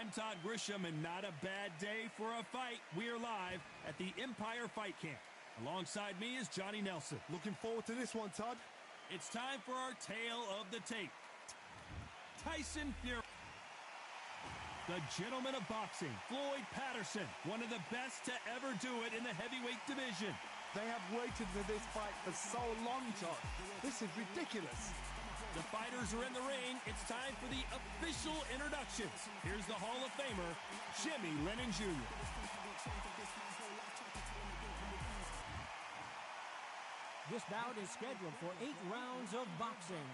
I'm Todd Grisham, and not a bad day for a fight. We're live at the Empire Fight Camp. Alongside me is Johnny Nelson. Looking forward to this one, Todd. It's time for our tale of the tape. Tyson Fury. The gentleman of boxing, Floyd Patterson, one of the best to ever do it in the heavyweight division. They have waited for this fight for so long, Todd. This is ridiculous. The fighters are in the ring. It's time for the official introductions. Here's the Hall of Famer, Jimmy Lennon Jr. This bout is scheduled for 8 rounds of boxing.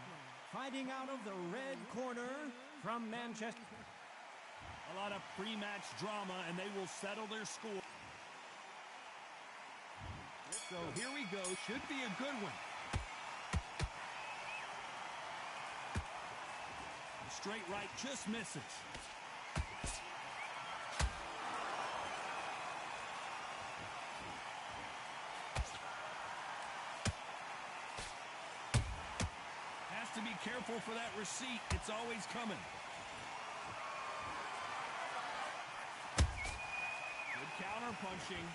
Fighting out of the red corner from Manchester. A lot of pre-match drama, and they will settle their score. So here we go. Should be a good one. The straight right just misses. Has to be careful for that receipt. It's always coming. Good counter punching.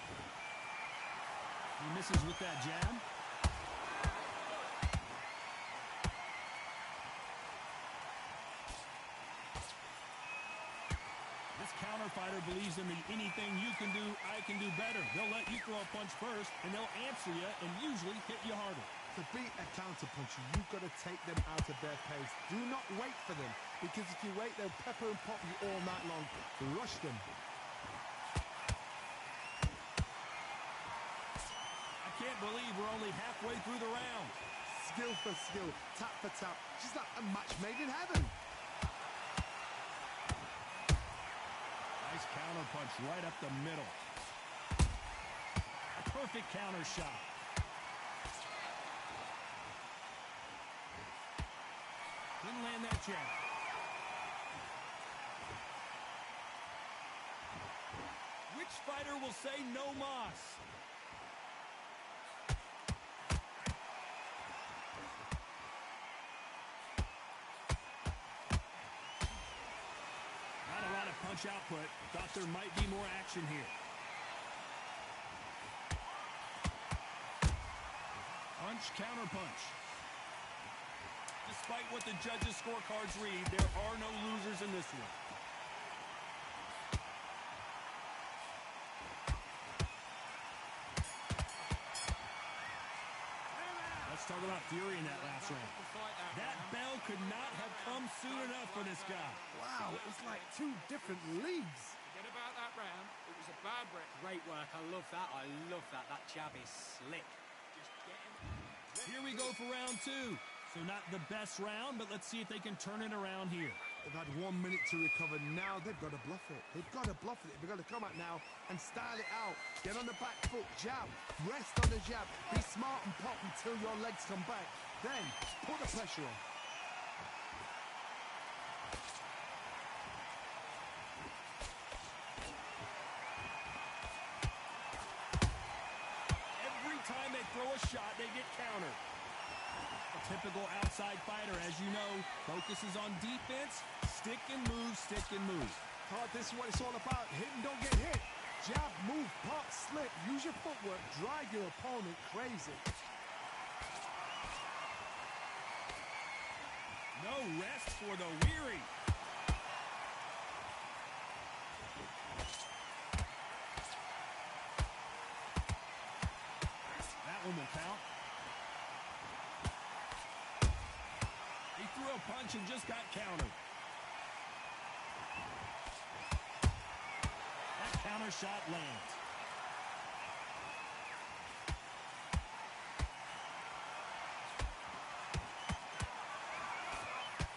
He misses with that jab. This counter fighter believes in the anything you can do, I can do better. They'll let you throw a punch first, and they'll answer you and usually hit you harder. To beat a counter puncher, you've got to take them out of their pace. Do not wait for them, because if you wait, they'll pepper and pop you all night long. Rush them. I can't believe we're only halfway through the round. Skill for skill, tap for tap. Just like a match made in heaven. Nice counter punch right up the middle. A perfect counter shot. Didn't land that jab. Which fighter will say no mas? Not a lot of punch output. Thought there might be more action here. Punch, counter punch. Despite what the judges' scorecards read, there are no losers in this one. Let's talk about Fury in that last round. That bell could not have come soon enough for this guy. Wow, it's like 2 different leagues. Forget about that round. It was a bad break. Great work. I love that. I love that. That jab is slick. Just get him. Here we go for round 2. So not the best round, but let's see if they can turn it around here. They've had 1 minute to recover. Now they've got to bluff it. They've got to bluff it. They've got to come out now and style it out. Get on the back foot, jab, rest on the jab. Be smart and pop until your legs come back. Then put the pressure on. Every time they throw a shot, they get countered. A typical outside fighter, as you know, focuses on defense, stick and move, stick and move. Todd, this is what it's all about. Hit and don't get hit. Jab, move, pop, slip. Use your footwork. Drive your opponent crazy. No rest for the weary. That one will count. He threw a punch and just got countered. That counter shot lands.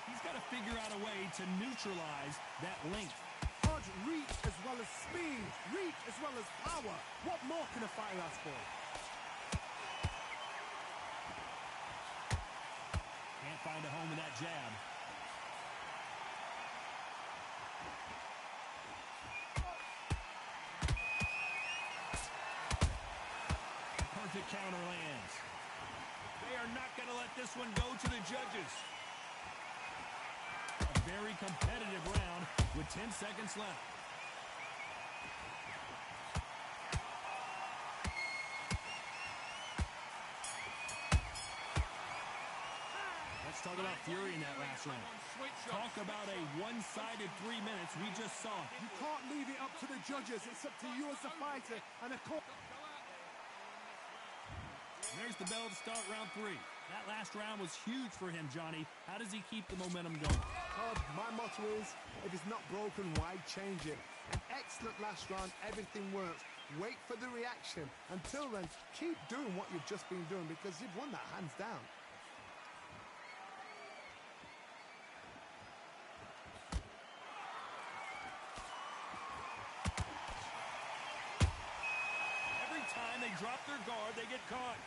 He's got to figure out a way to neutralize that length. Todd, reach as well as speed. Reach as well as power. What more can a fighter ask for? Can't find a home with that jab. Perfect counter lands. They are not going to let this one go to the judges. A very competitive round with 10 seconds left. Let's talk about Fury in that last round. Talk about a one-sided 3 minutes we just saw. You can't leave it up to the judges. It's up to you as the fighter and a court. There's the bell to start round 3. That last round was huge for him, Johnny. How does he keep the momentum going? Todd, my motto is, if it's not broken, why change it? An excellent last round, everything works. Wait for the reaction. Until then, keep doing what you've just been doing because you've won that hands down. Every time they drop their guard, they get caught.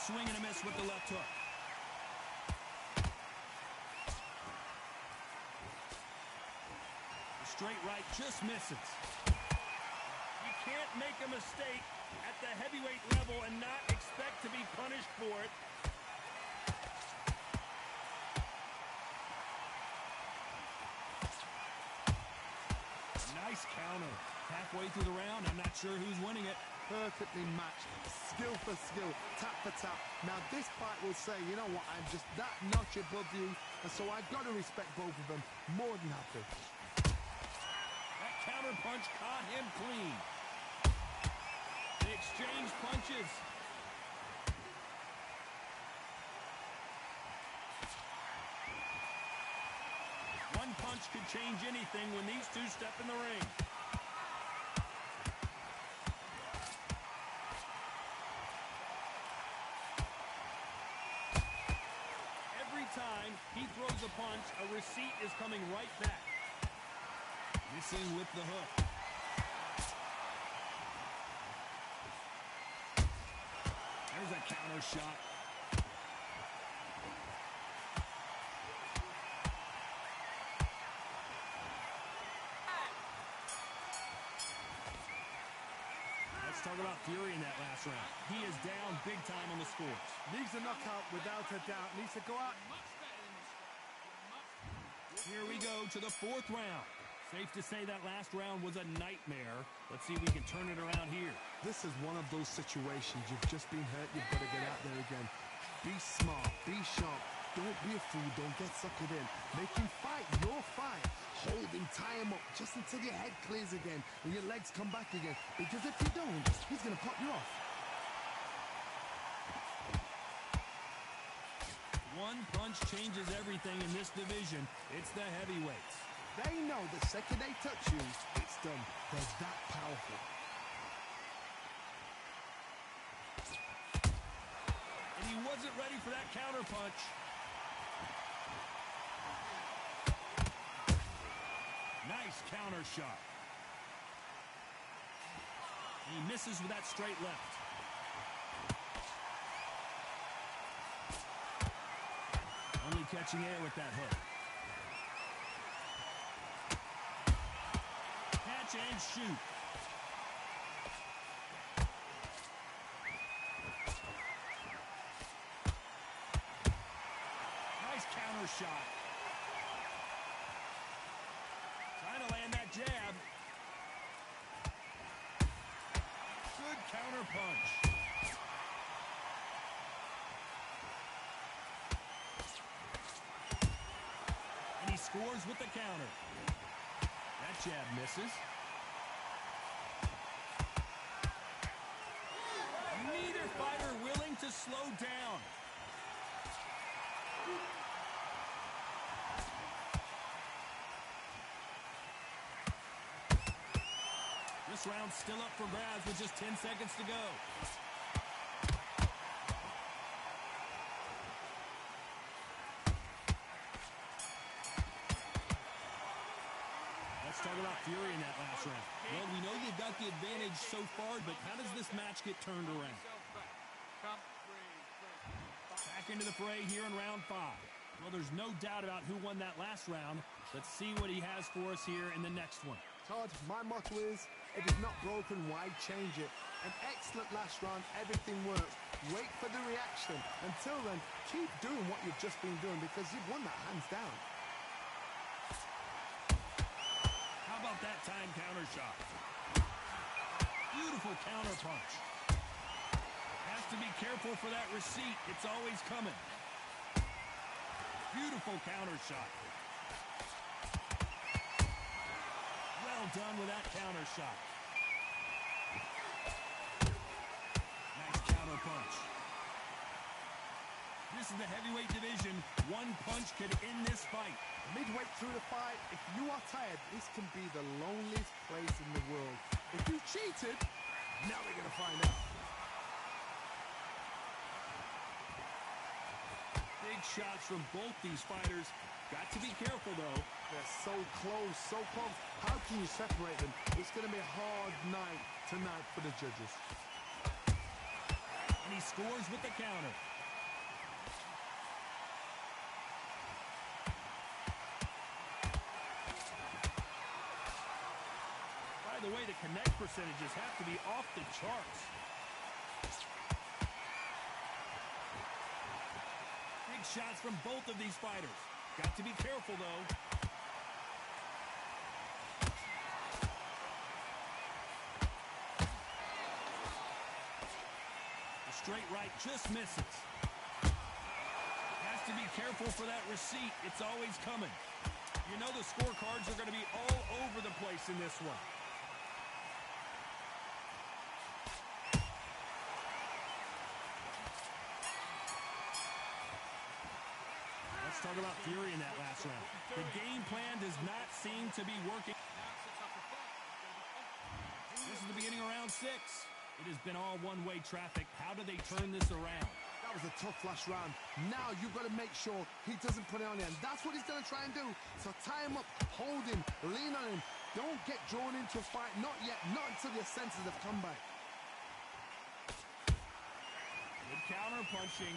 Swing and a miss with the left hook. The straight right just misses. You can't make a mistake at the heavyweight level and not expect to be punished for it. Nice counter. Halfway through the round, I'm not sure who's winning it. Perfectly matched, skill for skill, tap for tap. Now this fight will say, you know what, I'm just that notch above you, and so I've got to respect both of them more than happy. That counter punch caught him clean. They exchange punches. One punch could change anything when these two step in the ring. Time he throws a punch, a receipt is coming right back. Missing with the hook. There's a counter shot. Let's talk about Fury in that last round. He is down big time on the scores. Needs a knockout without a doubt. Needs to go out. Here we go to the 4th round. Safe to say that last round was a nightmare. Let's see if we can turn it around here. This is one of those situations. You've just been hurt. You've got to get out there again. Be smart. Be sharp. Don't be a fool. Don't get suckered in. Make him fight your fight. Hold him, tie him up just until your head clears again and your legs come back again. Because if you don't, he's going to pop you off. One punch changes everything in this division. It's the heavyweights. They know the second they touch you, it's done. They're that powerful. And he wasn't ready for that counter punch. Nice counter shot. He misses with that straight left. Only catching air with that hook. Catch and shoot. Nice counter shot. Trying to land that jab. Good counter punch. And he scores with the counter. That jab misses. Neither fighter willing to slow down. This round's still up for grabs with just 10 seconds to go. Let's talk about Fury in that last round. Well, we know you've got the advantage so far, but how does this match get turned around? Back into the fray here in round 5. Well, there's no doubt about who won that last round. Let's see what he has for us here in the next one. Todd, my motto is, If it's not broken, why change it? An excellent last round, everything works. Wait for the reaction. Until then, keep doing what you've just been doing because you've won that hands down. How about that time counter shot? Beautiful counter punch. Has to be careful for that receipt. It's always coming. Beautiful counter shot. Well done with that counter shot. Nice counter punch. This is the heavyweight division. One punch could end this fight. Midway through the fight, if you are tired, this can be the loneliest place in the world. If you cheated, now we're going to find out. Big shots from both these fighters. Got to be careful, though. They're so close, so close. How can you separate them? It's going to be a hard night tonight for the judges. And he scores with the counter. By the way, the connect percentages have to be off the charts. Big shots from both of these fighters. Got to be careful, though. The straight right just misses. Has to be careful for that receipt. It's always coming. You know the scorecards are going to be all over the place in this one. Let's talk about Fury in that last round. The game plan does not seem to be working. This is the beginning of round 6. It has been all one-way traffic. How do they turn this around? That was a tough last round. Now you've got to make sure he doesn't put it on you. And that's what he's going to try and do. So tie him up, hold him, lean on him. Don't get drawn into a fight. Not yet. Not until your senses have come back. Good counter punching.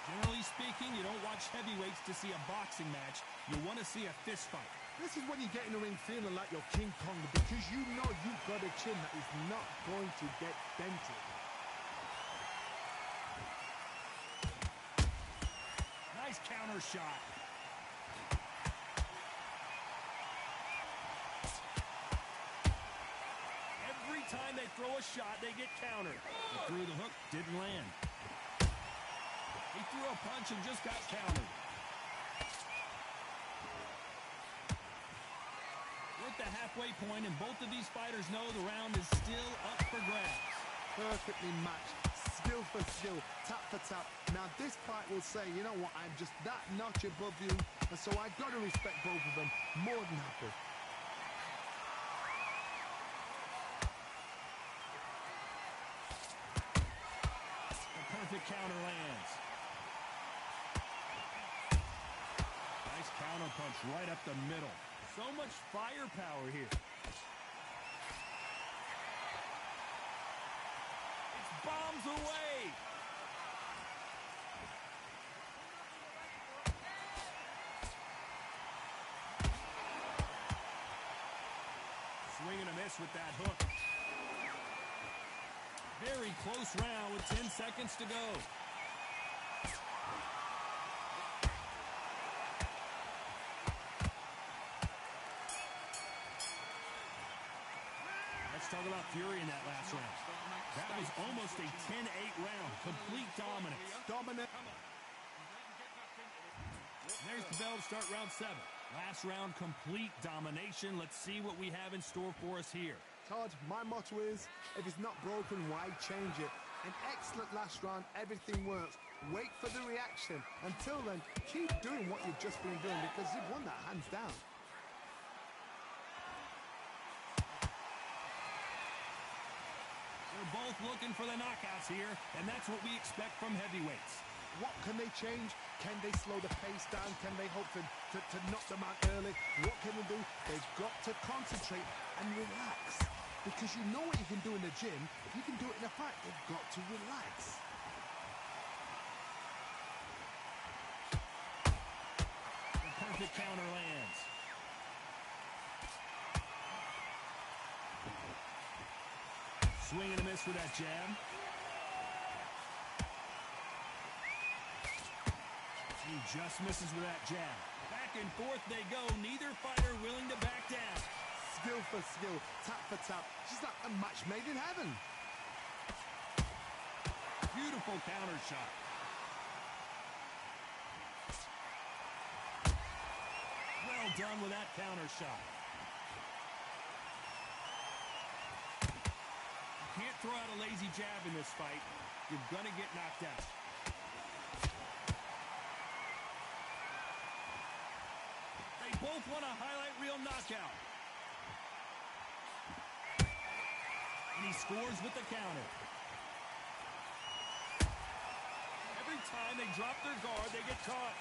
Generally speaking, you don't watch heavyweights to see a boxing match. You want to see a fist fight. This is when you get in the ring feeling like you're King Kong because you know you've got a chin that is not going to get dented. Nice counter shot. Every time they throw a shot, they get countered. He threw the hook, didn't land. He threw a punch and just got countered. We're at the halfway point, and both of these fighters know the round is still up for grabs. Perfectly matched, skill for skill, tap for tap. Now this fight will say, you know what, I'm just that notch above you, and so I got to respect both of them. More than happy. The perfect counter lands. Nice counter punch right up the middle. So much firepower here. It's bombs away. Swing and a miss with that hook. Very close round with 10 seconds to go. Let's talk about Fury in that last round. That was almost a 10-8 round. Complete dominance. Dominant. There's the bell to start round 7. Last round, complete domination. Let's see what we have in store for us here. Todd, my motto is, if it's not broken, why change it? An excellent last round, everything works. Wait for the reaction. Until then, keep doing what you've just been doing because you've won that hands down. They're both looking for the knockouts here, and that's what we expect from heavyweights. What can they change? Can they slow the pace down? Can they hope to knock them out early? What can they do? They've got to concentrate and relax. Because you know what you can do in the gym. You can do it in a fight. They've got to relax. The perfect counter lands. Swing and a miss with that jab. He just misses with that jab. Back and forth they go. Neither fighter willing to back down. Skill for skill, tap for tap. Just like a match made in heaven. Beautiful counter shot. Well done with that counter shot. You can't throw out a lazy jab in this fight. You're going to get knocked out. They both want a highlight reel knockout. And he scores with the counter. Every time they drop their guard, they get caught.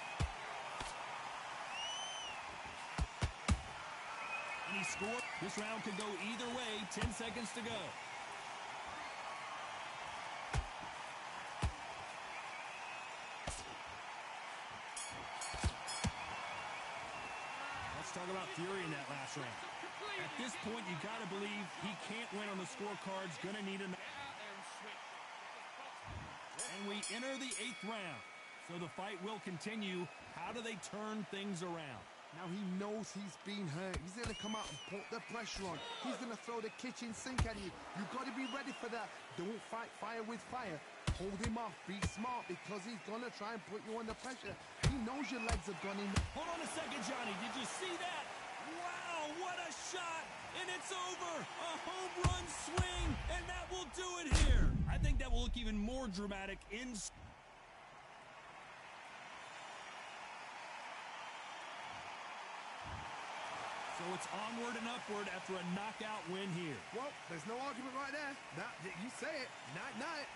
And he scored. This round could go either way. 10 seconds to go. Let's talk about Fury in that last round. At this point, you got to believe he can't win on the scorecards. Going to need a... And we enter the 8th round. So the fight will continue. How do they turn things around? Now he knows he's been hurt. He's going to come out and put the pressure on. He's going to throw the kitchen sink at you. You've got to be ready for that. Don't fight fire with fire. Hold him off. Be smart because he's going to try and put you under pressure. He knows your legs have gone in. Hold on a second, Johnny. Did you see that? Wow, what a shot. And it's over. A home run swing. And that will do it here. I think that will look even more dramatic in... So it's onward and upward after a knockout win here. Well, there's no argument right there. You say it. Night-night.